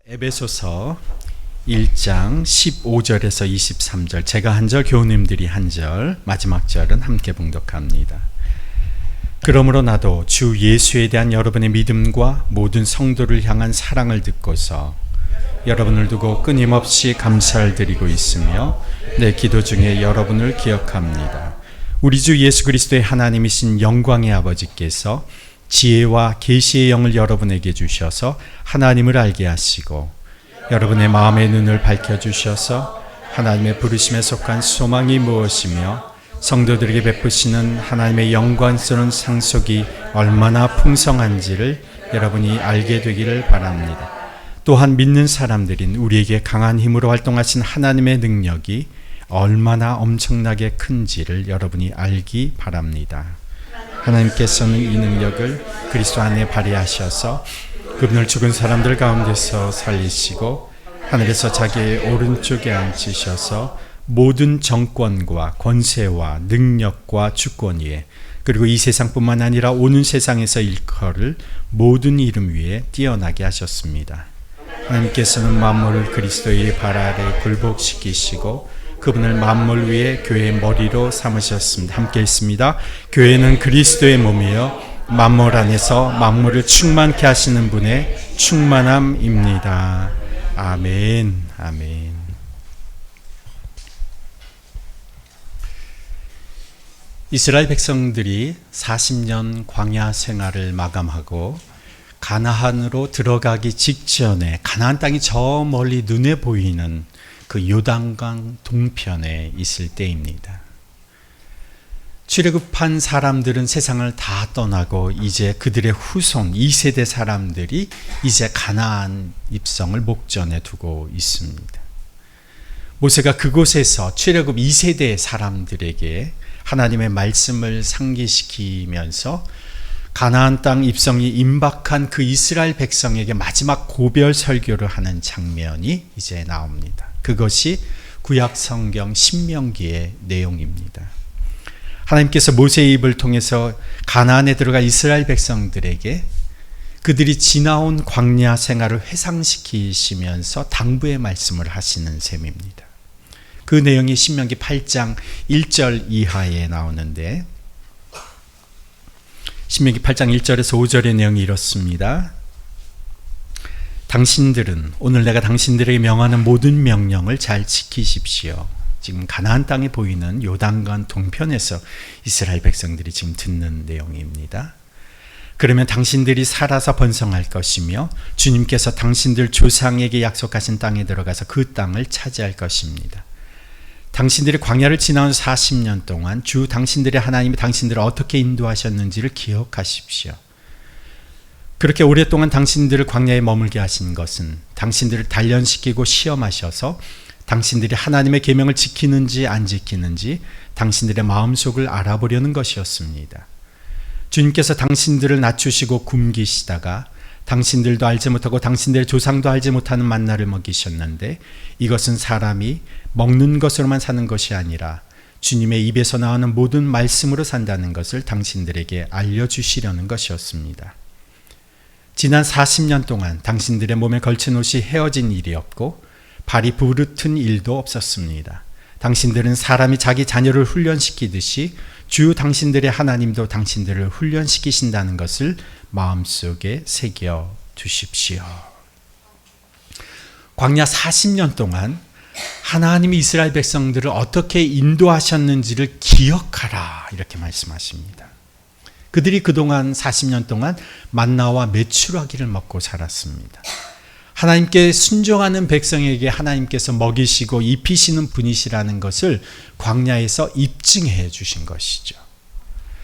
에베소서 1장 15절에서 23절, 제가 한 절, 교우님들이 한 절, 마지막 절은 함께 봉독합니다. 그러므로 나도 주 예수에 대한 여러분의 믿음과 모든 성도를 향한 사랑을 듣고서 여러분을 두고 끊임없이 감사를 드리고 있으며 내 기도 중에 여러분을 기억합니다. 우리 주 예수 그리스도의 하나님이신 영광의 아버지께서 지혜와 계시의 영을 여러분에게 주셔서 하나님을 알게 하시고 여러분의 마음의 눈을 밝혀주셔서 하나님의 부르심에 속한 소망이 무엇이며 성도들에게 베푸시는 하나님의 영광스러운 상속이 얼마나 풍성한지를 여러분이 알게 되기를 바랍니다. 또한 믿는 사람들인 우리에게 강한 힘으로 활동하신 하나님의 능력이 얼마나 엄청나게 큰지를 여러분이 알기 바랍니다. 하나님께서는 이 능력을 그리스도 안에 발휘하셔서 그분을 죽은 사람들 가운데서 살리시고 하늘에서 자기의 오른쪽에 앉히셔서 모든 정권과 권세와 능력과 주권 위에, 그리고 이 세상뿐만 아니라 오는 세상에서 일컬을 모든 이름 위에 뛰어나게 하셨습니다. 하나님께서는 만물을 그리스도의 발 아래 굴복시키시고 그분을 만물 위에 교회의 머리로 삼으셨습니다. 함께 읽습니다. 교회는 그리스도의 몸이요 만물 안에서 만물을 충만케 하시는 분의 충만함입니다. 아멘. 아멘. 이스라엘 백성들이 40년 광야 생활을 마감하고 가나안으로 들어가기 직전에 가나안 땅이 저 멀리 눈에 보이는 그 요단강 동편에 있을 때입니다. 출애굽한 사람들은 세상을 다 떠나고 이제 그들의 후손 2세대 사람들이 이제 가나안 입성을 목전에 두고 있습니다. 모세가 그곳에서 출애굽 2세대 사람들에게 하나님의 말씀을 상기시키면서 가나안 땅 입성이 임박한 그 이스라엘 백성에게 마지막 고별 설교를 하는 장면이 이제 나옵니다. 그것이 구약 성경 신명기의 내용입니다. 하나님께서 모세의 입을 통해서 가나안에 들어가 이스라엘 백성들에게 그들이 지나온 광야 생활을 회상시키시면서 당부의 말씀을 하시는 셈입니다. 그 내용이 신명기 8장 1절 이하에 나오는데, 신명기 8장 1절에서 5절의 내용이 이렇습니다. 당신들은 오늘 내가 당신들에게 명하는 모든 명령을 잘 지키십시오. 지금 가나안 땅에 보이는 요단강 동편에서 이스라엘 백성들이 지금 듣는 내용입니다. 그러면 당신들이 살아서 번성할 것이며 주님께서 당신들 조상에게 약속하신 땅에 들어가서 그 땅을 차지할 것입니다. 당신들이 광야를 지나온 40년 동안 주 당신들의 하나님이 당신들을 어떻게 인도하셨는지를 기억하십시오. 그렇게 오랫동안 당신들을 광야에 머물게 하신 것은 당신들을 단련시키고 시험하셔서 당신들이 하나님의 계명을 지키는지 안 지키는지 당신들의 마음속을 알아보려는 것이었습니다. 주님께서 당신들을 낮추시고 굶기시다가 당신들도 알지 못하고 당신들의 조상도 알지 못하는 만나를 먹이셨는데, 이것은 사람이 먹는 것으로만 사는 것이 아니라 주님의 입에서 나오는 모든 말씀으로 산다는 것을 당신들에게 알려주시려는 것이었습니다. 지난 40년 동안 당신들의 몸에 걸친 옷이 헤어진 일이 없고 발이 부르튼 일도 없었습니다. 당신들은 사람이 자기 자녀를 훈련시키듯이 주 당신들의 하나님도 당신들을 훈련시키신다는 것을 마음속에 새겨 두십시오. 광야 40년 동안 하나님이 이스라엘 백성들을 어떻게 인도하셨는지를 기억하라, 이렇게 말씀하십니다. 그들이 그동안 40년 동안 만나와 메추라기를 먹고 살았습니다. 하나님께 순종하는 백성에게 하나님께서 먹이시고 입히시는 분이시라는 것을 광야에서 입증해 주신 것이죠.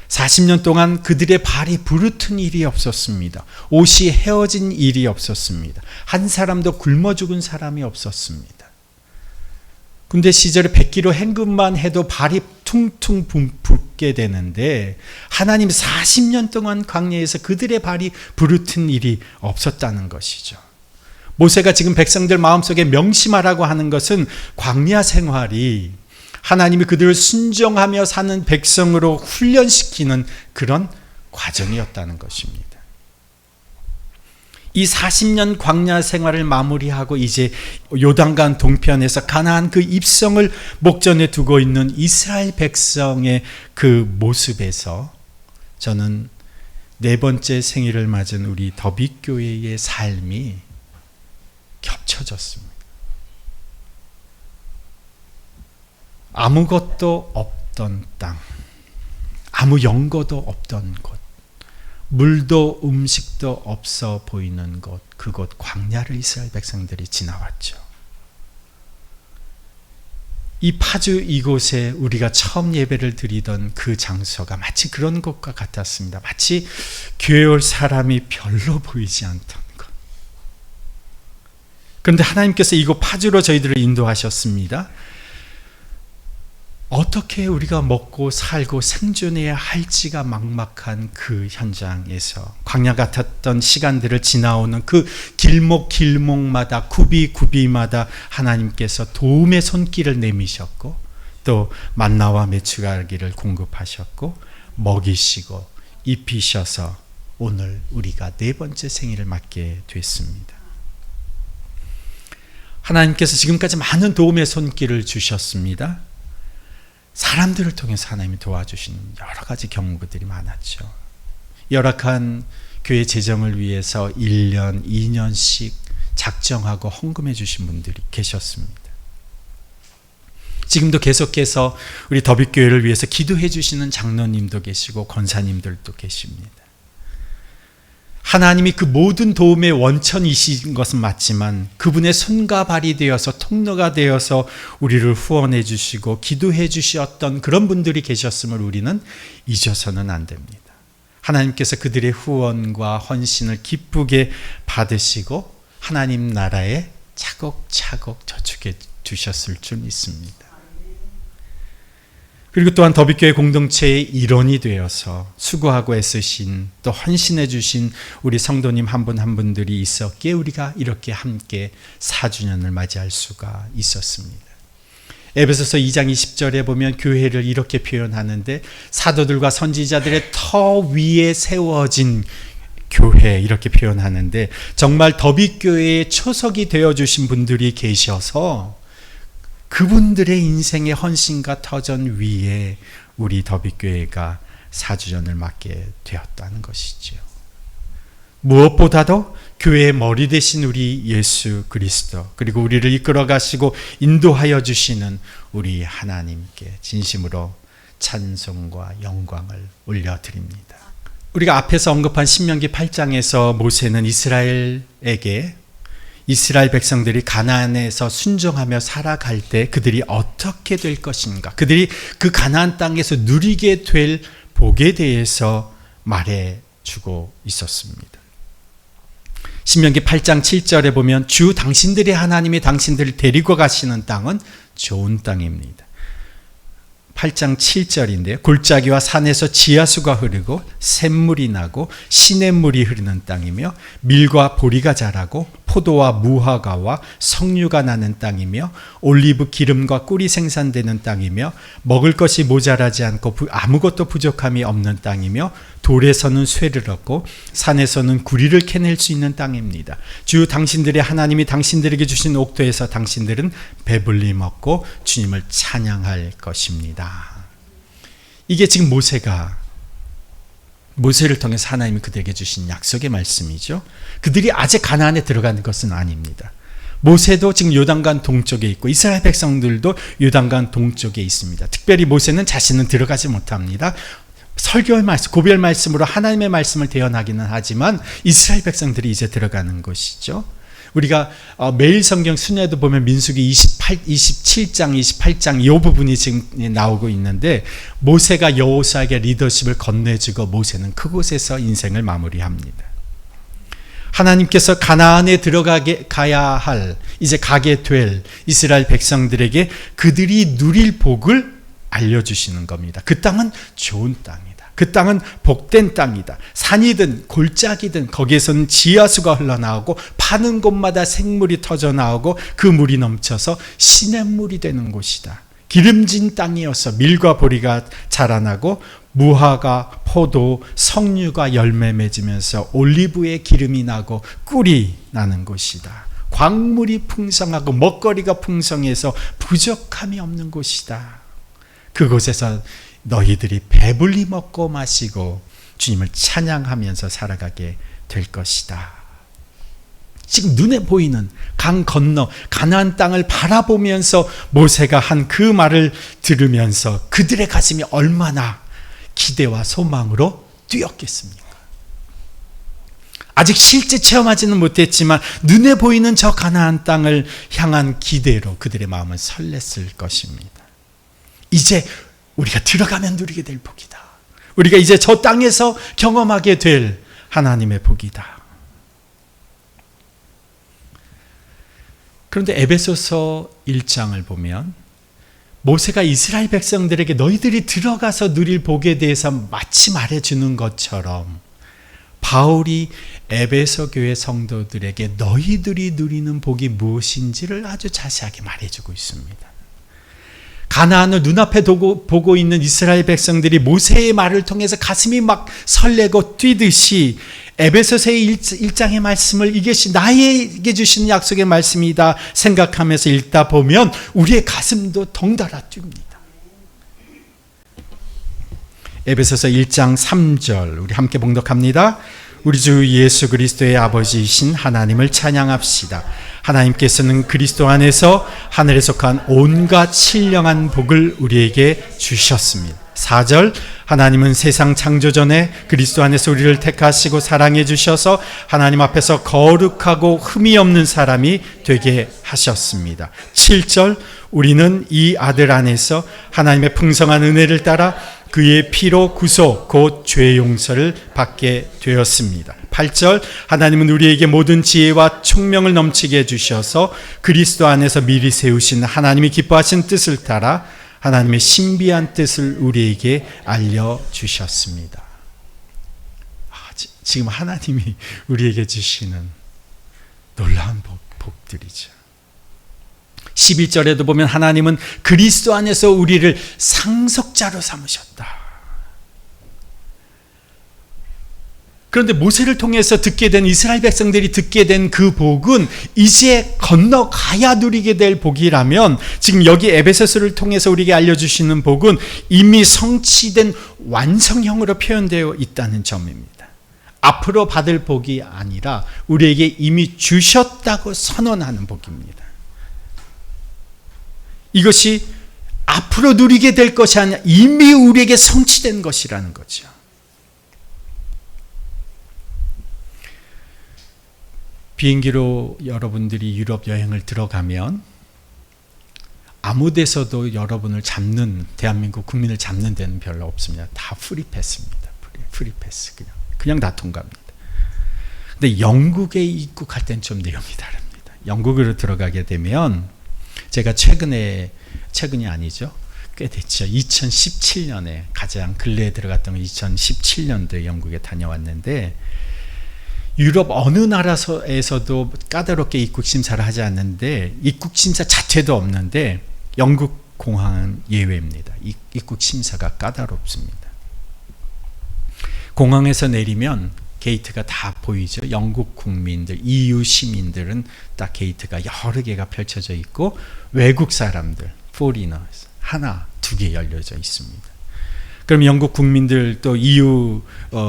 40년 동안 그들의 발이 부르튼 일이 없었습니다. 옷이 헤어진 일이 없었습니다. 한 사람도 굶어 죽은 사람이 없었습니다. 군대 시절에 100kg 행군만 해도 발이 퉁퉁 붓게 되는데 하나님 40년 동안 광야에서 그들의 발이 부르튼 일이 없었다는 것이죠. 모세가 지금 백성들 마음속에 명심하라고 하는 것은 광야 생활이 하나님이 그들을 순종하며 사는 백성으로 훈련시키는 그런 과정이었다는 것입니다. 이 40년 광야 생활을 마무리하고 이제 요단강 동편에서 가나안 그 입성을 목전에 두고 있는 이스라엘 백성의 그 모습에서 저는 네 번째 생일을 맞은 우리 더빅교회의 삶이 겹쳐졌습니다. 아무것도 없던 땅, 아무 연고도 없던 곳, 물도 음식도 없어 보이는 곳, 그곳 광야를 이스라엘 백성들이 지나왔죠. 이 파주 이곳에 우리가 처음 예배를 드리던 그 장소가 마치 그런 것과 같았습니다. 마치 교회 올 사람이 별로 보이지 않던 것. 그런데 하나님께서 이곳 파주로 저희들을 인도하셨습니다. 어떻게 우리가 먹고 살고 생존해야 할지가 막막한 그 현장에서 광야 같았던 시간들을 지나오는 그 길목마다 구비마다 하나님께서 도움의 손길을 내미셨고 또 만나와 메추라기를 공급하셨고 먹이시고 입히셔서 오늘 우리가 네 번째 생일을 맞게 됐습니다. 하나님께서 지금까지 많은 도움의 손길을 주셨습니다. 사람들을 통해서 하나님이 도와주시는 여러 가지 경우들이 많았죠. 열악한 교회 재정을 위해서 1년, 2년씩 작정하고 헌금해 주신 분들이 계셨습니다. 지금도 계속해서 우리 더빅교회를 위해서 기도해 주시는 장로님도 계시고 권사님들도 계십니다. 하나님이 그 모든 도움의 원천이신 것은 맞지만 그분의 손과 발이 되어서 통로가 되어서 우리를 후원해 주시고 기도해 주셨던 그런 분들이 계셨음을 우리는 잊어서는 안 됩니다. 하나님께서 그들의 후원과 헌신을 기쁘게 받으시고 하나님 나라에 차곡차곡 저축해 주셨을 줄 믿습니다. 그리고 또한 더빅교회 공동체의 일원이 되어서 수고하고 애쓰신 또 헌신해 주신 우리 성도님 한 분 한 분들이 있었기에 우리가 이렇게 함께 4주년을 맞이할 수가 있었습니다. 에베소서 2장 20절에 보면 교회를 이렇게 표현하는데 사도들과 선지자들의 터 위에 세워진 교회 이렇게 표현하는데 정말 더빅교회의 초석이 되어주신 분들이 계셔서 그분들의 인생의 헌신과 터전 위에 우리 더빅교회가 4주년을 맞게 되었다는 것이죠. 무엇보다도 교회의 머리 되신 우리 예수 그리스도 그리고 우리를 이끌어 가시고 인도하여 주시는 우리 하나님께 진심으로 찬송과 영광을 올려드립니다. 우리가 앞에서 언급한 신명기 8장에서 모세는 이스라엘 백성들이 가나안에서 순종하며 살아갈 때 그들이 어떻게 될 것인가, 그들이 그 가나안 땅에서 누리게 될 복에 대해서 말해주고 있었습니다. 신명기 8장 7절에 보면 주 당신들의 하나님이 당신들을 데리고 가시는 땅은 좋은 땅입니다. 8장 7절인데요. 골짜기와 산에서 지하수가 흐르고 샘물이 나고 시냇물이 흐르는 땅이며 밀과 보리가 자라고 포도와 무화과와 석류가 나는 땅이며 올리브 기름과 꿀이 생산되는 땅이며 먹을 것이 모자라지 않고 아무것도 부족함이 없는 땅이며 돌에서는 쇠를 얻고 산에서는 구리를 캐낼 수 있는 땅입니다. 주 당신들의 하나님이 당신들에게 주신 옥토에서 당신들은 배불리 먹고 주님을 찬양할 것입니다. 이게 지금 모세를 통해서 하나님이 그들에게 주신 약속의 말씀이죠. 그들이 아직 가나안에 들어가는 것은 아닙니다. 모세도 지금 요단강 동쪽에 있고 이스라엘 백성들도 요단강 동쪽에 있습니다. 특별히 모세는 자신은 들어가지 못합니다. 설교의 말씀, 고별 말씀으로 하나님의 말씀을 대언하기는 하지만 이스라엘 백성들이 이제 들어가는 것이죠. 우리가 매일 성경 순회도 보면 민수기 27장, 28장 이 부분이 지금 나오고 있는데 모세가 여호수아에게 리더십을 건네주고 모세는 그곳에서 인생을 마무리합니다. 하나님께서 가나안에 가야 할, 이제 가게 될 이스라엘 백성들에게 그들이 누릴 복을 알려주시는 겁니다. 그 땅은 좋은 땅이다. 그 땅은 복된 땅이다. 산이든 골짜기든 거기에서는 지하수가 흘러나오고 파는 곳마다 생물이 터져나오고 그 물이 넘쳐서 시냇물이 되는 곳이다. 기름진 땅이어서 밀과 보리가 자라나고 무화과, 포도, 석류가 열매 맺으면서 올리브의 기름이 나고 꿀이 나는 곳이다. 광물이 풍성하고 먹거리가 풍성해서 부족함이 없는 곳이다. 그곳에서 너희들이 배불리 먹고 마시고 주님을 찬양하면서 살아가게 될 것이다. 지금 눈에 보이는 강 건너 가나안 땅을 바라보면서 모세가 한 그 말을 들으면서 그들의 가슴이 얼마나 기대와 소망으로 뛰었겠습니까? 아직 실제 체험하지는 못했지만 눈에 보이는 저 가나안 땅을 향한 기대로 그들의 마음은 설렜을 것입니다. 이제 우리가 들어가면 누리게 될 복이다. 우리가 이제 저 땅에서 경험하게 될 하나님의 복이다. 그런데 에베소서 1장을 보면 모세가 이스라엘 백성들에게 너희들이 들어가서 누릴 복에 대해서 마치 말해주는 것처럼 바울이 에베소 교회 성도들에게 너희들이 누리는 복이 무엇인지를 아주 자세하게 말해주고 있습니다. 가나안을 눈앞에 보고 있는 이스라엘 백성들이 모세의 말을 통해서 가슴이 막 설레고 뛰듯이 에베소서의 1장의 말씀을 이것이 나에게 주시는 약속의 말씀이다 생각하면서 읽다 보면 우리의 가슴도 덩달아 뜁니다. 에베소서 1장 3절 우리 함께 봉독합니다. 우리 주 예수 그리스도의 아버지이신 하나님을 찬양합시다. 하나님께서는 그리스도 안에서 하늘에 속한 온갖 신령한 복을 우리에게 주셨습니다. 4절 하나님은 세상 창조 전에 그리스도 안에서 우리를 택하시고 사랑해 주셔서 하나님 앞에서 거룩하고 흠이 없는 사람이 되게 하셨습니다. 7절 우리는 이 아들 안에서 하나님의 풍성한 은혜를 따라 그의 피로 구속 곧 죄 용서를 받게 되었습니다. 8절 하나님은 우리에게 모든 지혜와 총명을 넘치게 해주셔서 그리스도 안에서 미리 세우신 하나님이 기뻐하신 뜻을 따라 하나님의 신비한 뜻을 우리에게 알려주셨습니다. 지금 하나님이 우리에게 주시는 놀라운 복들이죠. 11절에도 보면 하나님은 그리스도 안에서 우리를 상속자로 삼으셨다. 그런데 모세를 통해서 듣게 된 이스라엘 백성들이 듣게 된 그 복은 이제 건너가야 누리게 될 복이라면 지금 여기 에베소서를 통해서 우리에게 알려주시는 복은 이미 성취된 완성형으로 표현되어 있다는 점입니다. 앞으로 받을 복이 아니라 우리에게 이미 주셨다고 선언하는 복입니다. 이것이 앞으로 누리게 될 것이 아니라 이미 우리에게 성취된 것이라는 거죠. 비행기로 여러분들이 유럽 여행을 들어가면 아무 데서도 여러분을 잡는, 대한민국 국민을 잡는 데는 별로 없습니다. 다 프리패스입니다. 프리패스. 그냥 다 통과합니다. 근데 영국에 입국할 땐 좀 내용이 다릅니다. 영국으로 들어가게 되면 제가 최근이 아니죠. 꽤 됐죠. 2017년에 가장 근래에 들어갔던 건 2017년도에 영국에 다녀왔는데 유럽 어느 나라에서도 까다롭게 입국 심사를 하지 않는데 입국 심사 자체도 없는데 영국 공항은 예외입니다. 입국 심사가 까다롭습니다. 공항에서 내리면 게이트가 다 보이죠. 영국 국민들, EU 시민들은 딱 게이트가 여러 개가 펼쳐져 있고 외국 사람들, foreigners 하나, 두 개 열려져 있습니다. 그럼 영국 국민들 또 EU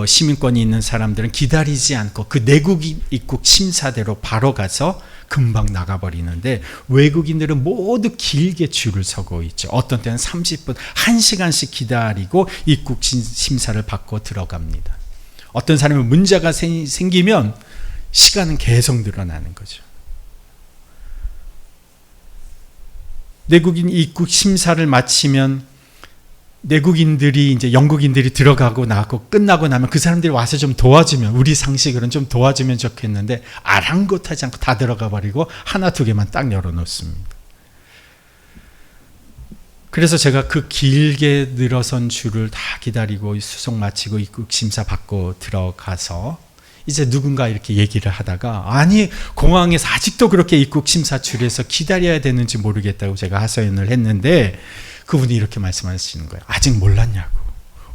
시민권이 있는 사람들은 기다리지 않고 그 내국 입국 심사대로 바로 가서 금방 나가버리는데 외국인들은 모두 길게 줄을 서고 있죠. 어떤 때는 30분, 1시간씩 기다리고 입국 심사를 받고 들어갑니다. 어떤 사람은 문제가 생기면 시간은 계속 늘어나는 거죠. 내국인 입국 심사를 마치면 내국인들이 이제 영국인들이 들어가고 나가고 끝나고 나면 그 사람들이 와서 좀 도와주면 우리 상식으로는 좀 도와주면 좋겠는데 아랑곳하지 않고 다 들어가 버리고 하나 두 개만 딱 열어놓습니다. 그래서 제가 그 길게 늘어선 줄을 다 기다리고 수속 마치고 입국 심사 받고 들어가서 이제 누군가 이렇게 얘기를 하다가 아니 공항에서 아직도 그렇게 입국 심사 줄에서 기다려야 되는지 모르겠다고 제가 하소연을 했는데 그분이 이렇게 말씀하시는 거예요. 아직 몰랐냐고.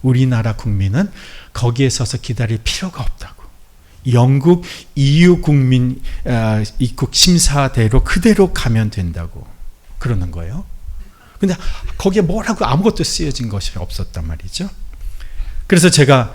우리나라 국민은 거기에 서서 기다릴 필요가 없다고. 영국 EU 국민 입국 심사대로 그대로 가면 된다고 그러는 거예요. 근데 거기에 뭐라고 아무것도 쓰여진 것이 없었단 말이죠. 그래서 제가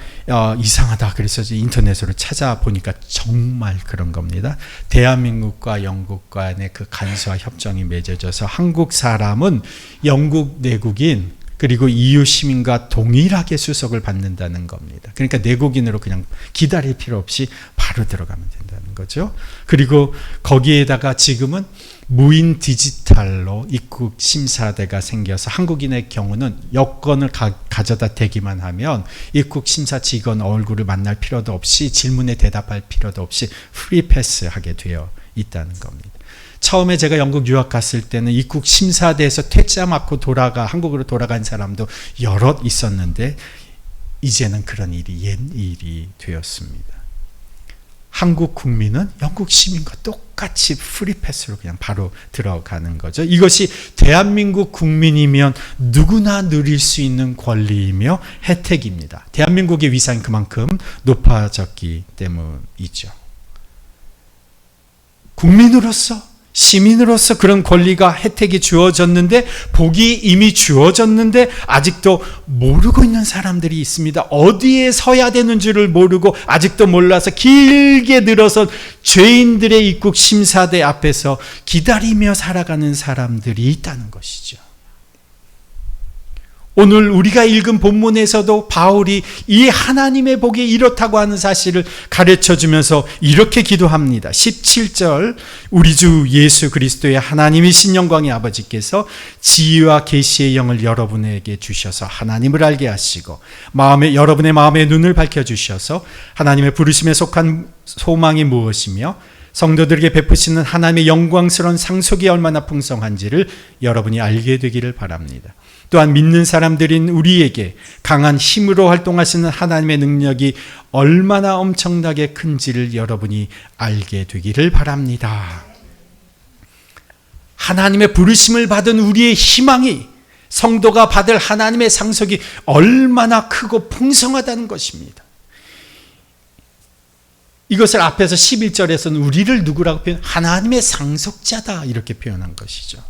이상하다 그래서 인터넷으로 찾아보니까 정말 그런 겁니다. 대한민국과 영국 간의 그 간소화 협정이 맺어져서 한국 사람은 영국 내국인 그리고 EU 시민과 동일하게 수속을 받는다는 겁니다. 그러니까 내국인으로 그냥 기다릴 필요 없이 바로 들어가면 된다는 거죠. 그리고 거기에다가 지금은 무인 디지털로 입국 심사대가 생겨서 한국인의 경우는 여권을 가져다 대기만 하면 입국 심사 직원 얼굴을 만날 필요도 없이 질문에 대답할 필요도 없이 프리 패스하게 되어 있다는 겁니다. 처음에 제가 영국 유학 갔을 때는 입국 심사대에서 퇴짜 맞고 한국으로 돌아간 사람도 여럿 있었는데 이제는 그런 일이 옛 일이 되었습니다. 한국 국민은 영국 시민과 똑같이 프리패스로 그냥 바로 들어가는 거죠. 이것이 대한민국 국민이면 누구나 누릴 수 있는 권리이며 혜택입니다. 대한민국의 위상이 그만큼 높아졌기 때문이죠. 국민으로서 시민으로서 그런 권리가 혜택이 주어졌는데 복이 이미 주어졌는데 아직도 모르고 있는 사람들이 있습니다. 어디에 서야 되는 줄을 모르고 아직도 몰라서 길게 늘어선 죄인들의 입국 심사대 앞에서 기다리며 살아가는 사람들이 있다는 것이죠. 오늘 우리가 읽은 본문에서도 바울이 이 하나님의 복이 이렇다고 하는 사실을 가르쳐주면서 이렇게 기도합니다. 17절 우리 주 예수 그리스도의 하나님이신 영광의 아버지께서 지혜와 계시의 영을 여러분에게 주셔서 하나님을 알게 하시고 여러분의 마음의 눈을 밝혀주셔서 하나님의 부르심에 속한 소망이 무엇이며 성도들에게 베푸시는 하나님의 영광스러운 상속이 얼마나 풍성한지를 여러분이 알게 되기를 바랍니다. 또한 믿는 사람들인 우리에게 강한 힘으로 활동하시는 하나님의 능력이 얼마나 엄청나게 큰지를 여러분이 알게 되기를 바랍니다. 하나님의 부르심을 받은 우리의 희망이 성도가 받을 하나님의 상속이 얼마나 크고 풍성하다는 것입니다. 이것을 앞에서 11절에서는 우리를 누구라고 하나님의 상속자다 이렇게 표현한 것이죠.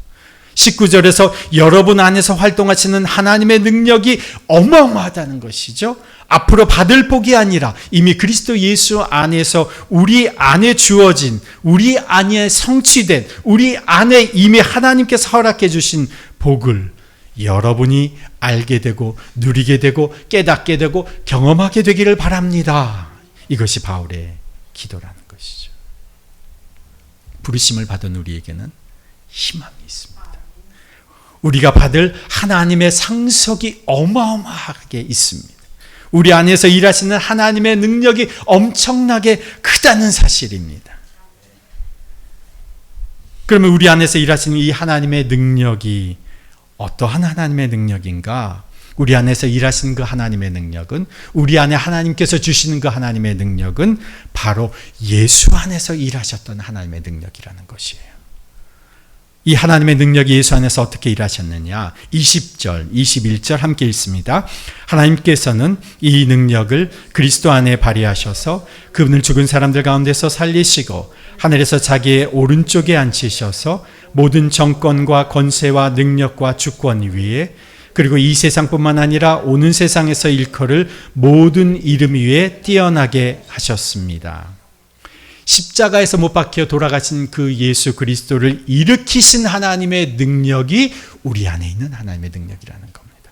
19절에서 여러분 안에서 활동하시는 하나님의 능력이 어마어마하다는 것이죠. 앞으로 받을 복이 아니라 이미 그리스도 예수 안에서 우리 안에 주어진, 우리 안에 성취된, 우리 안에 이미 하나님께서 허락해 주신 복을 여러분이 알게 되고 누리게 되고 깨닫게 되고 경험하게 되기를 바랍니다. 이것이 바울의 기도라는 것이죠. 부르심을 받은 우리에게는 희망이 있습니다. 우리가 받을 하나님의 상속이 어마어마하게 있습니다. 우리 안에서 일하시는 하나님의 능력이 엄청나게 크다는 사실입니다. 그러면 우리 안에서 일하시는 이 하나님의 능력이 어떠한 하나님의 능력인가? 우리 안에서 일하시는 그 하나님의 능력은, 우리 안에 하나님께서 주시는 그 하나님의 능력은 바로 예수 안에서 일하셨던 하나님의 능력이라는 것이에요. 이 하나님의 능력이 예수 안에서 어떻게 일하셨느냐? 20절, 21절 함께 읽습니다. 하나님께서는 이 능력을 그리스도 안에 발휘하셔서 그분을 죽은 사람들 가운데서 살리시고 하늘에서 자기의 오른쪽에 앉히셔서 모든 정권과 권세와 능력과 주권 위에 그리고 이 세상뿐만 아니라 오는 세상에서 일컬을 모든 이름 위에 뛰어나게 하셨습니다. 십자가에서 못 박혀 돌아가신 그 예수 그리스도를 일으키신 하나님의 능력이 우리 안에 있는 하나님의 능력이라는 겁니다.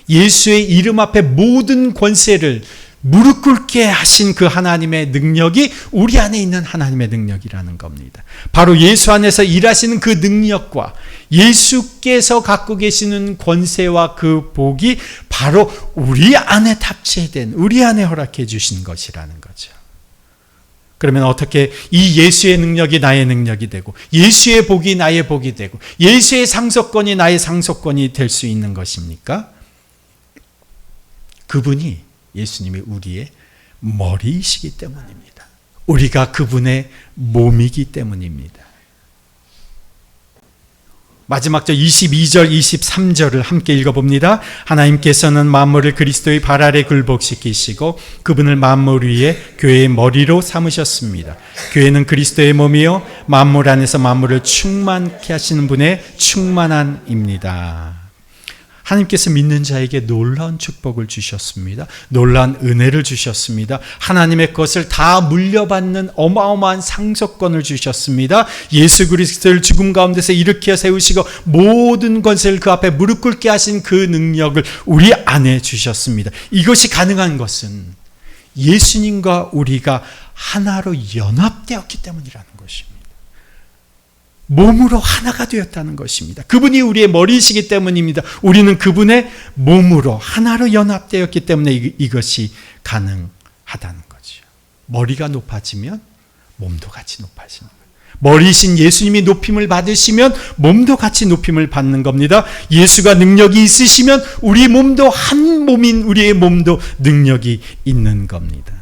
예수의 이름 앞에 모든 권세를 무릎 꿇게 하신 그 하나님의 능력이 우리 안에 있는 하나님의 능력이라는 겁니다. 바로 예수 안에서 일하시는 그 능력과 예수께서 갖고 계시는 권세와 그 복이 바로 우리 안에 탑재된, 우리 안에 허락해 주신 것이라는 거죠. 그러면 어떻게 이 예수의 능력이 나의 능력이 되고 예수의 복이 나의 복이 되고 예수의 상속권이 나의 상속권이 될 수 있는 것입니까? 그분이, 예수님이 우리의 머리이시기 때문입니다. 우리가 그분의 몸이기 때문입니다. 마지막 절 22절 23절을 함께 읽어봅니다. 하나님께서는 만물을 그리스도의 발 아래 굴복시키시고 그분을 만물 위에 교회의 머리로 삼으셨습니다. 교회는 그리스도의 몸이요 만물 안에서 만물을 충만케 하시는 분의 충만함입니다. 하나님께서 믿는 자에게 놀라운 축복을 주셨습니다. 놀라운 은혜를 주셨습니다. 하나님의 것을 다 물려받는 어마어마한 상속권을 주셨습니다. 예수 그리스도를 죽음 가운데서 일으켜 세우시고 모든 것을 그 앞에 무릎 꿇게 하신 그 능력을 우리 안에 주셨습니다. 이것이 가능한 것은 예수님과 우리가 하나로 연합되었기 때문이라는 것입니다. 몸으로 하나가 되었다는 것입니다. 그분이 우리의 머리이시기 때문입니다. 우리는 그분의 몸으로 하나로 연합되었기 때문에 이것이 가능하다는 거죠. 머리가 높아지면 몸도 같이 높아지는 거예요. 머리이신 예수님이 높임을 받으시면 몸도 같이 높임을 받는 겁니다. 예수가 능력이 있으시면 우리 몸도 한 몸인 우리의 몸도 능력이 있는 겁니다.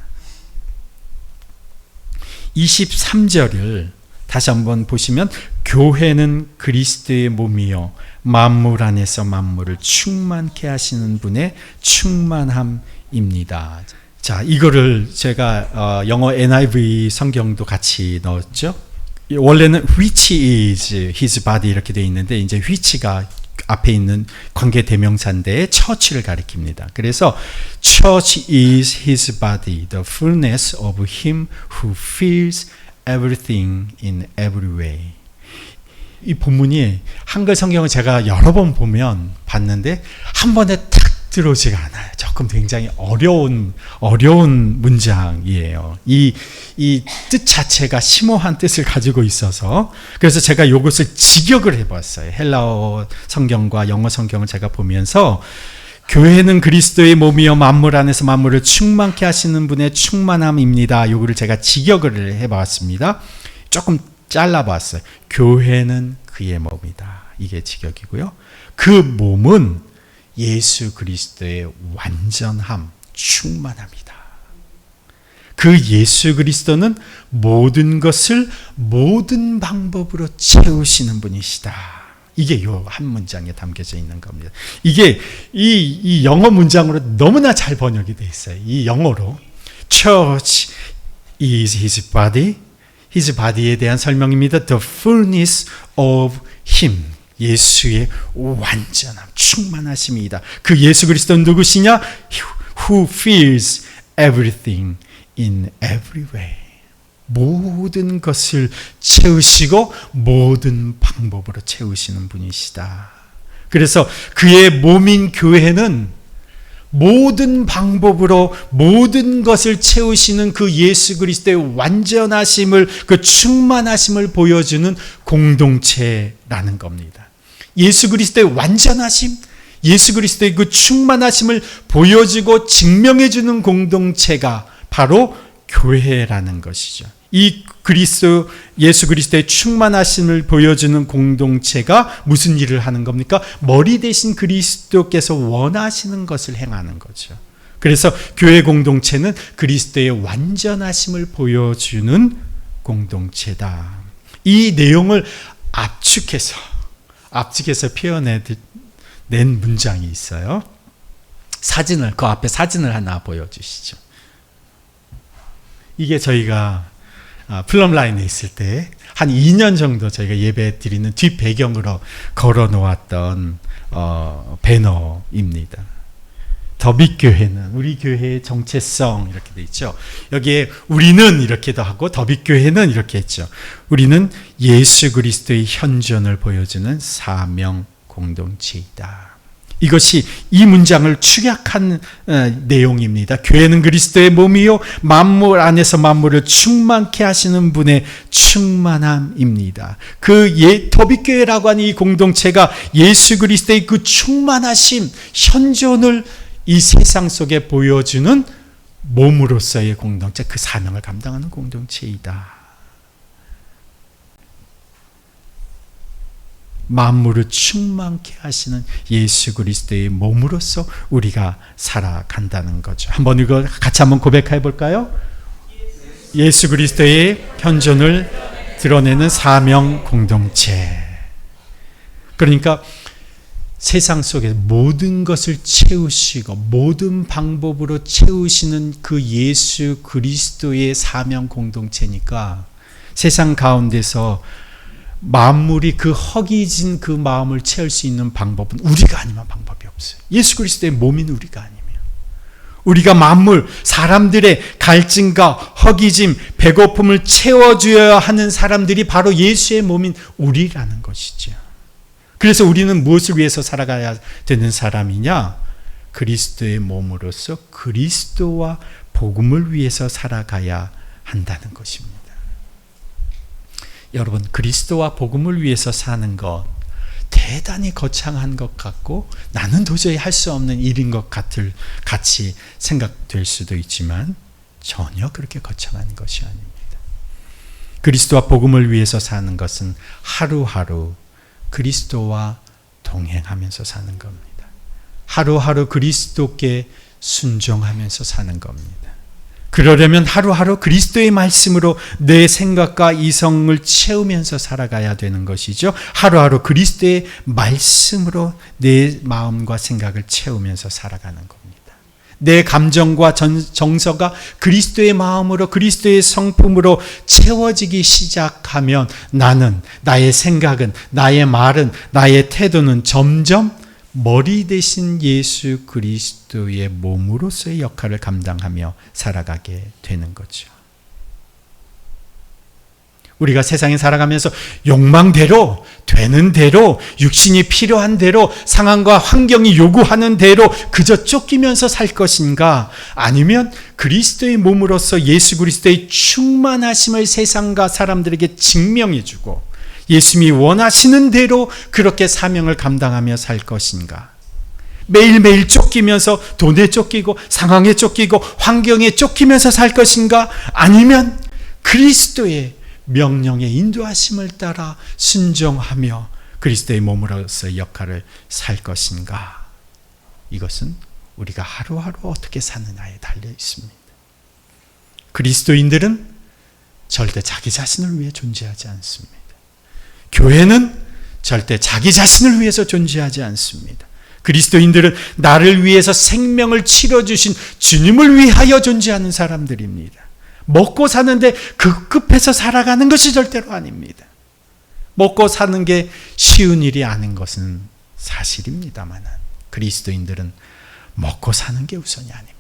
23절을 다시 한번 보시면 교회는 그리스도의 몸이요 만물 안에서 만물을 충만케 하시는 분의 충만함입니다. 자, 이거를 제가 영어 NIV 성경도 같이 넣었죠. 원래는 which is his body 이렇게 되어 있는데 이제 which가 앞에 있는 관계 대명사인데 처치를 가리킵니다. 그래서 church is his body, the fullness of him who fills everything in every way. 이 본문이 한글 성경을 제가 여러 번 봤는데 한 번에 탁 들어오지가 않아요. 조금 굉장히 어려운 문장이에요. 이 뜻 자체가 심오한 뜻을 가지고 있어서 그래서 제가 이것을 직역을 해봤어요. 헬라어 성경과 영어 성경을 제가 보면서 교회는 그리스도의 몸이요 만물 안에서 만물을 충만케 하시는 분의 충만함입니다. 이거를 제가 직역을 해봤습니다. 조금 잘라봤어요. 교회는 그의 몸이다. 이게 직역이고요. 그 몸은 예수 그리스도의 완전함, 충만함이다. 그 예수 그리스도는 모든 것을 모든 방법으로 채우시는 분이시다. 이게 요 한 문장에 담겨져 있는 겁니다. 이게 이 영어 문장으로 너무나 잘 번역이 되어 있어요. 이 영어로 Church is his body. his body에 대한 설명입니다. The fullness of him. 예수의 완전함, 충만하심이다. 그 예수 그리스도는 누구시냐? Who fills everything in every way. 모든 것을 채우시고 모든 방법으로 채우시는 분이시다. 그래서 그의 몸인 교회는 모든 방법으로 모든 것을 채우시는 그 예수 그리스도의 완전하심을, 그 충만하심을 보여주는 공동체라는 겁니다. 예수 그리스도의 완전하심, 예수 그리스도의 그 충만하심을 보여주고 증명해주는 공동체가 바로 교회라는 것이죠. 이 예수 그리스도의 충만하심을 보여주는 공동체가 무슨 일을 하는 겁니까? 머리 대신 그리스도께서 원하시는 것을 행하는 거죠. 그래서 교회 공동체는 그리스도의 완전하심을 보여주는 공동체다. 이 내용을 압축해서 표현낸 문장이 있어요. 그 앞에 사진을 하나 보여주시죠. 이게 저희가 플럼라인에 있을 때 한 2년 정도 저희가 예배 드리는 뒷 배경으로 걸어 놓았던 배너입니다. 더빛교회는 우리 교회의 정체성 이렇게 돼 있죠. 여기에 우리는 이렇게도 하고 더빛교회는 이렇게 했죠. 우리는 예수 그리스도의 현존을 보여주는 사명 공동체이다. 이것이 이 문장을 축약한 내용입니다. 교회는 그리스도의 몸이요 만물 안에서 만물을 충만케 하시는 분의 충만함입니다. 더빛교회라고 하는 이 공동체가 예수 그리스도의 그 충만하심, 현존을 이 세상 속에 보여주는 몸으로서의 공동체, 그 사명을 감당하는 공동체이다. 만물을 충만케 하시는 예수 그리스도의 몸으로서 우리가 살아간다는 거죠. 한번 이거 같이 한번 고백해 볼까요? 예수 그리스도의 현존을 드러내는 사명 공동체. 그러니까 세상 속에 모든 것을 채우시고 모든 방법으로 채우시는 그 예수 그리스도의 사명 공동체니까 세상 가운데서 만물이 그 허기진 그 마음을 채울 수 있는 방법은 우리가 아니면 방법이 없어요. 예수 그리스도의 몸인 우리가 아니면. 우리가 만물, 사람들의 갈증과 허기짐, 배고픔을 채워줘야 하는 사람들이 바로 예수의 몸인 우리라는 것이죠. 그래서 우리는 무엇을 위해서 살아가야 되는 사람이냐? 그리스도의 몸으로서 그리스도와 복음을 위해서 살아가야 한다는 것입니다. 여러분, 그리스도와 복음을 위해서 사는 것 대단히 거창한 것 같고 나는 도저히 할 수 없는 일인 것 같이 생각될 수도 있지만 전혀 그렇게 거창한 것이 아닙니다. 그리스도와 복음을 위해서 사는 것은 하루하루 그리스도와 동행하면서 사는 겁니다. 하루하루 그리스도께 순종하면서 사는 겁니다. 그러려면 하루하루 그리스도의 말씀으로 내 생각과 이성을 채우면서 살아가야 되는 것이죠. 하루하루 그리스도의 말씀으로 내 마음과 생각을 채우면서 살아가는 겁니다. 내 감정과 정서가 그리스도의 마음으로 그리스도의 성품으로 채워지기 시작하면 나는, 나의 생각은, 나의 말은, 나의 태도는 점점 머리 대신 예수 그리스도의 몸으로서의 역할을 감당하며 살아가게 되는 거죠. 우리가 세상에 살아가면서 욕망대로, 되는 대로, 육신이 필요한 대로, 상황과 환경이 요구하는 대로 그저 쫓기면서 살 것인가? 아니면 그리스도의 몸으로서 예수 그리스도의 충만하심을 세상과 사람들에게 증명해주고 예수님이 원하시는 대로 그렇게 사명을 감당하며 살 것인가? 매일매일 쫓기면서 돈에 쫓기고 상황에 쫓기고 환경에 쫓기면서 살 것인가? 아니면 그리스도의 명령의 인도하심을 따라 순종하며 그리스도의 몸으로서의 역할을 살 것인가? 이것은 우리가 하루하루 어떻게 사느냐에 달려 있습니다. 그리스도인들은 절대 자기 자신을 위해 존재하지 않습니다. 교회는 절대 자기 자신을 위해서 존재하지 않습니다. 그리스도인들은 나를 위해서 생명을 치러주신 주님을 위하여 존재하는 사람들입니다. 먹고 사는데 급급해서 살아가는 것이 절대로 아닙니다. 먹고 사는 게 쉬운 일이 아닌 것은 사실입니다만 그리스도인들은 먹고 사는 게 우선이 아닙니다.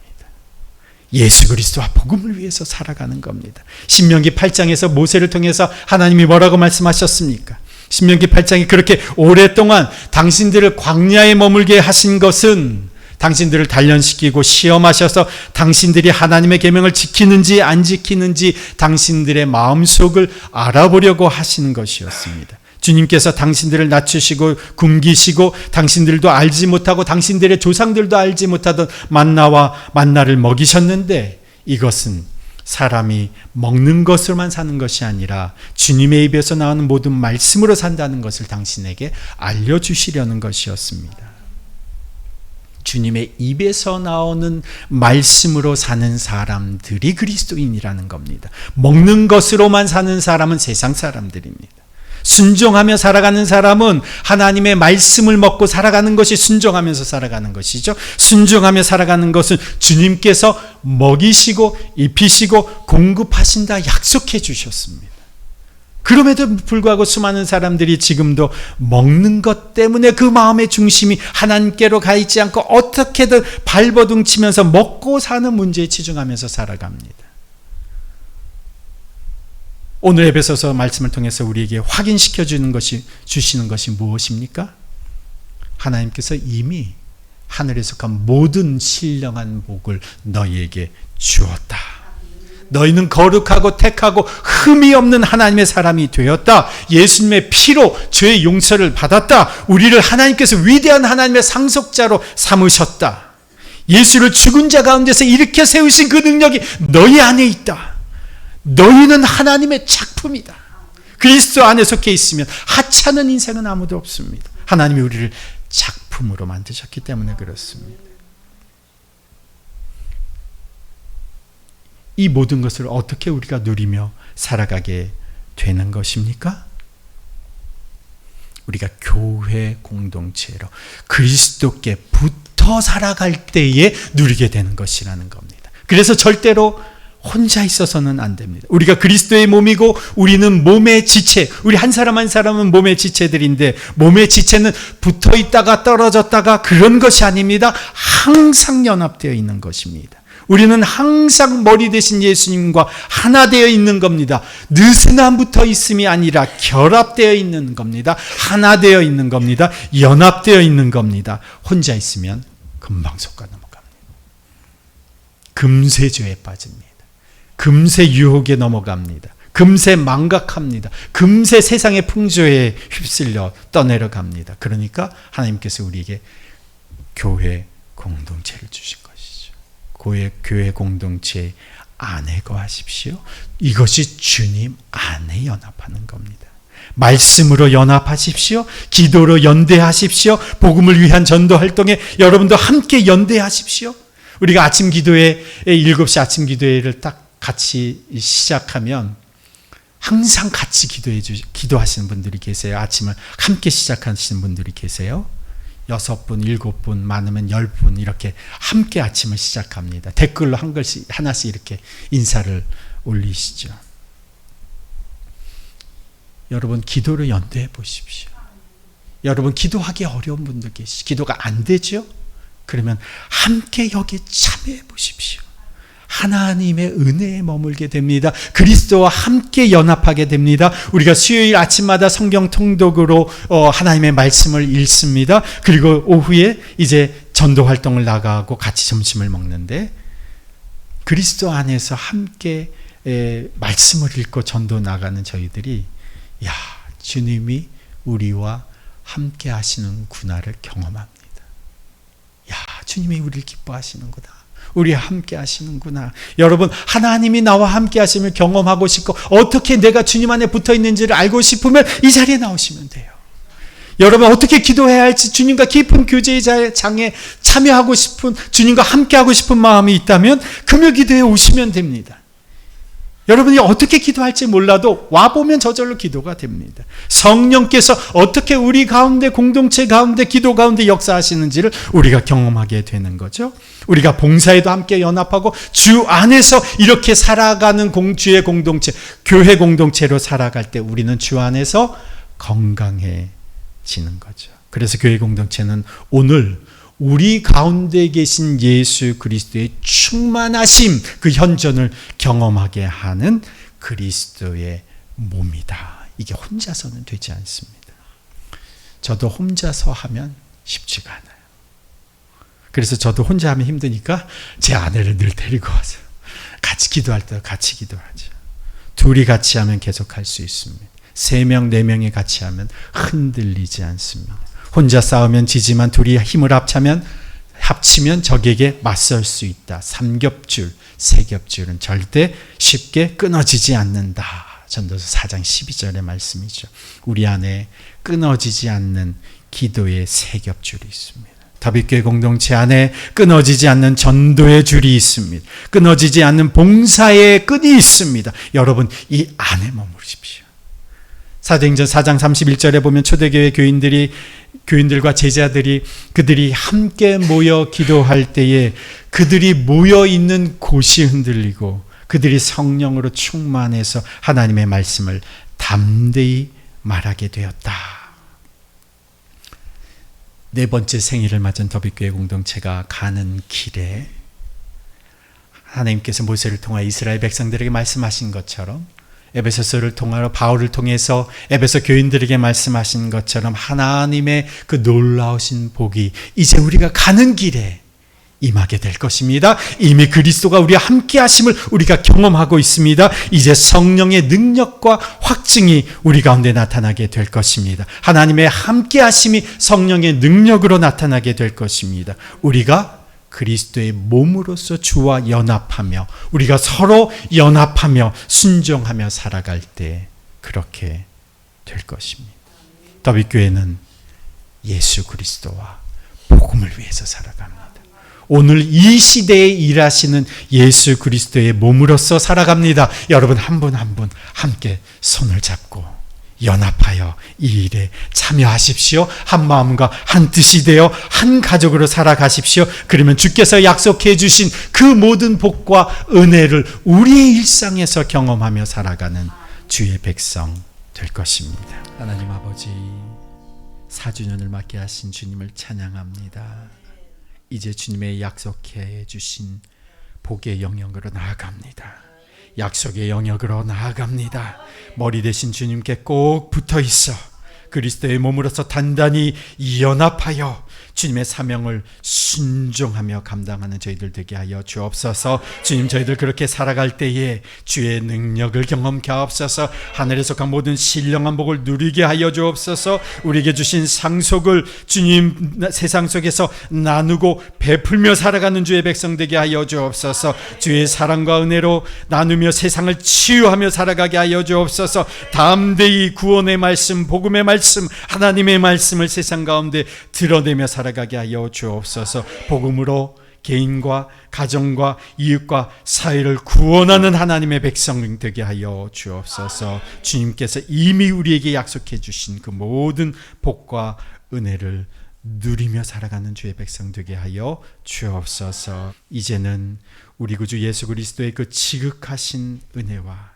예수 그리스도와 복음을 위해서 살아가는 겁니다. 신명기 8장에서 모세를 통해서 하나님이 뭐라고 말씀하셨습니까? 신명기 8장이 그렇게 오랫동안 당신들을 광야에 머물게 하신 것은 당신들을 단련시키고 시험하셔서 당신들이 하나님의 계명을 지키는지 안 지키는지 당신들의 마음속을 알아보려고 하시는 것이었습니다. 주님께서 당신들을 낮추시고 굶기시고 당신들도 알지 못하고 당신들의 조상들도 알지 못하던 만나를 먹이셨는데 이것은 사람이 먹는 것으로만 사는 것이 아니라 주님의 입에서 나오는 모든 말씀으로 산다는 것을 당신에게 알려주시려는 것이었습니다. 주님의 입에서 나오는 말씀으로 사는 사람들이 그리스도인이라는 겁니다. 먹는 것으로만 사는 사람은 세상 사람들입니다. 순종하며 살아가는 사람은 하나님의 말씀을 먹고 살아가는 것이 순종하면서 살아가는 것이죠. 순종하며 살아가는 것은 주님께서 먹이시고 입히시고 공급하신다 약속해 주셨습니다. 그럼에도 불구하고 수많은 사람들이 지금도 먹는 것 때문에 그 마음의 중심이 하나님께로 가 있지 않고 어떻게든 발버둥 치면서 먹고 사는 문제에 치중하면서 살아갑니다. 오늘 에베소서 말씀을 통해서 우리에게 확인시켜 주시는 것이 무엇입니까? 하나님께서 이미 하늘에 속한 모든 신령한 복을 너희에게 주었다. 너희는 거룩하고 택하고 흠이 없는 하나님의 사람이 되었다. 예수님의 피로 죄의 용서를 받았다. 우리를 하나님께서 위대한 하나님의 상속자로 삼으셨다. 예수를 죽은 자 가운데서 일으켜 세우신 그 능력이 너희 안에 있다. 너희는 하나님의 작품이다. 그리스도 안에 속해 있으면 하찮은 인생은 아무도 없습니다. 하나님이 우리를 작품으로 만드셨기 때문에 그렇습니다. 이 모든 것을 어떻게 우리가 누리며 살아가게 되는 것입니까? 우리가 교회 공동체로 그리스도께 붙어 살아갈 때에 누리게 되는 것이라는 겁니다. 그래서 절대로 혼자 있어서는 안 됩니다. 우리가 그리스도의 몸이고 우리는 몸의 지체, 우리 한 사람 한 사람은 몸의 지체들인데 몸의 지체는 붙어 있다가 떨어졌다가 그런 것이 아닙니다. 항상 연합되어 있는 것입니다. 우리는 항상 머리 대신 예수님과 하나 되어 있는 겁니다. 느슨한 붙어 있음이 아니라 결합되어 있는 겁니다. 하나 되어 있는 겁니다. 연합되어 있는 겁니다. 혼자 있으면 금방 속가 넘어갑니다. 금세 죄에 빠집니다. 금세 유혹에 넘어갑니다. 금세 망각합니다. 금세 세상의 풍조에 휩쓸려 떠내려갑니다. 그러니까 하나님께서 우리에게 교회 공동체를 주신 것이죠. 교회 공동체 안에 거하십시오. 이것이 주님 안에 연합하는 겁니다. 말씀으로 연합하십시오. 기도로 연대하십시오. 복음을 위한 전도 활동에 여러분도 함께 연대하십시오. 우리가 아침 기도회 7시 아침 기도회를 딱 같이 시작하면 항상 같이 기도하시는 분들이 계세요. 아침을 함께 시작하시는 분들이 계세요. 6분, 7분, 많으면 10분 이렇게 함께 아침을 시작합니다. 댓글로 하나씩 이렇게 인사를 올리시죠. 여러분 기도로 연대해 보십시오. 여러분 기도하기 어려운 분들 계시죠. 기도가 안 되죠? 그러면 함께 여기에 참여해 보십시오. 하나님의 은혜에 머물게 됩니다. 그리스도와 함께 연합하게 됩니다. 우리가 수요일 아침마다 성경 통독으로 하나님의 말씀을 읽습니다. 그리고 오후에 이제 전도 활동을 나가고 같이 점심을 먹는데 그리스도 안에서 함께 말씀을 읽고 전도 나가는 저희들이 야, 주님이 우리와 함께 하시는구나를 경험합니다. 야, 주님이 우리를 기뻐하시는구나. 우리와 함께 하시는구나. 여러분 하나님이 나와 함께 하심을 경험하고 싶고 어떻게 내가 주님 안에 붙어 있는지를 알고 싶으면 이 자리에 나오시면 돼요. 여러분 어떻게 기도해야 할지 주님과 깊은 교제의 장에 참여하고 싶은 주님과 함께 하고 싶은 마음이 있다면 금요 기도에 오시면 됩니다. 여러분이 어떻게 기도할지 몰라도 와보면 저절로 기도가 됩니다. 성령께서 어떻게 우리 가운데 공동체 가운데 기도 가운데 역사하시는지를 우리가 경험하게 되는 거죠. 우리가 봉사에도 함께 연합하고 주 안에서 이렇게 살아가는 주의 공동체, 교회 공동체로 살아갈 때 우리는 주 안에서 건강해지는 거죠. 그래서 교회 공동체는 오늘 우리 가운데 계신 예수 그리스도의 충만하심, 그 현존을 경험하게 하는 그리스도의 몸이다. 이게 혼자서는 되지 않습니다. 저도 혼자서 하면 쉽지가 않아요. 그래서 저도 혼자 하면 힘드니까 제 아내를 늘 데리고 와서 같이 기도할 때 같이 기도하죠. 둘이 같이 하면 계속 할 수 있습니다. 3명, 4명이 같이 하면 흔들리지 않습니다. 혼자 싸우면 지지만 둘이 힘을 합치면 적에게 맞설 수 있다. 3겹줄, 3겹줄은 절대 쉽게 끊어지지 않는다. 전도서 4장 12절의 말씀이죠. 우리 안에 끊어지지 않는 기도의 3겹줄이 있습니다. 다윗교회 공동체 안에 끊어지지 않는 전도의 줄이 있습니다. 끊어지지 않는 봉사의 끈이 있습니다. 여러분 이 안에 머무르십시오. 사도행전 4장 31절에 보면 초대교회 교인들과 제자들이 그들이 함께 모여 기도할 때에 그들이 모여 있는 곳이 흔들리고 그들이 성령으로 충만해서 하나님의 말씀을 담대히 말하게 되었다. 4번째 생일을 맞은 더비교회 공동체가 가는 길에 하나님께서 모세를 통하여 이스라엘 백성들에게 말씀하신 것처럼 에베소서를 통하여 바울을 통해서 에베소 교인들에게 말씀하신 것처럼 하나님의 그 놀라우신 복이 이제 우리가 가는 길에 임하게 될 것입니다. 이미 그리스도가 우리와 함께 하심을 우리가 경험하고 있습니다. 이제 성령의 능력과 확증이 우리 가운데 나타나게 될 것입니다. 하나님의 함께 하심이 성령의 능력으로 나타나게 될 것입니다. 우리가 그리스도의 몸으로서 주와 연합하며 우리가 서로 연합하며 순종하며 살아갈 때 그렇게 될 것입니다. 더비교회는 예수 그리스도와 복음을 위해서 살아갑니다. 오늘 이 시대에 일하시는 예수 그리스도의 몸으로서 살아갑니다. 여러분 한 분 한 분 함께 손을 잡고 연합하여 이 일에 참여하십시오. 한 마음과 한 뜻이 되어 한 가족으로 살아가십시오. 그러면 주께서 약속해 주신 그 모든 복과 은혜를 우리의 일상에서 경험하며 살아가는 주의 백성 될 것입니다. 하나님 아버지, 4주년을 맞게 하신 주님을 찬양합니다. 이제 주님의 약속해 주신 복의 영역으로 나아갑니다. 약속의 영역으로 나아갑니다. 머리 대신 주님께 꼭 붙어 있어 그리스도의 몸으로서 단단히 연합하여 주님의 사명을 순종하며 감당하는 저희들 되게 하여 주옵소서. 주님, 저희들 그렇게 살아갈 때에 주의 능력을 경험케 하옵소서. 하늘에 속한 모든 신령한 복을 누리게 하여 주옵소서. 우리에게 주신 상속을 주님 세상 속에서 나누고 베풀며 살아가는 주의 백성 되게 하여 주옵소서. 주의 사랑과 은혜로 나누며 세상을 치유하며 살아가게 하여 주옵소서. 담대히 구원의 말씀, 복음의 말씀, 하나님의 말씀을 세상 가운데 드러내며 살아가게 하여 주옵소서. 복음으로 개인과 가정과 이웃과 사회를 구원하는 하나님의 백성 되게 하여 주옵소서. 주님께서 이미 우리에게 약속해 주신 그 모든 복과 은혜를 누리며 살아가는 주의 백성 되게 하여 주옵소서. 이제는 우리 구주 예수 그리스도의 그 지극하신 은혜와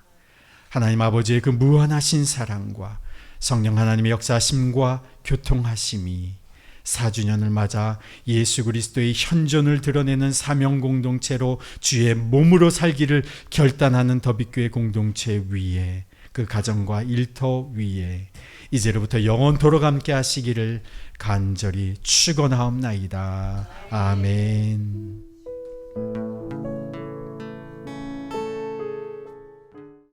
하나님 아버지의 그 무한하신 사랑과 성령 하나님의 역사하심과 교통하심이 4주년을 맞아 예수 그리스도의 현존을 드러내는 사명 공동체로 주의 몸으로 살기를 결단하는 더빛교회 공동체 위에, 그 가정과 일터 위에 이제로부터 영원토록 함께 하시기를 간절히 축원하옵나이다. 아멘.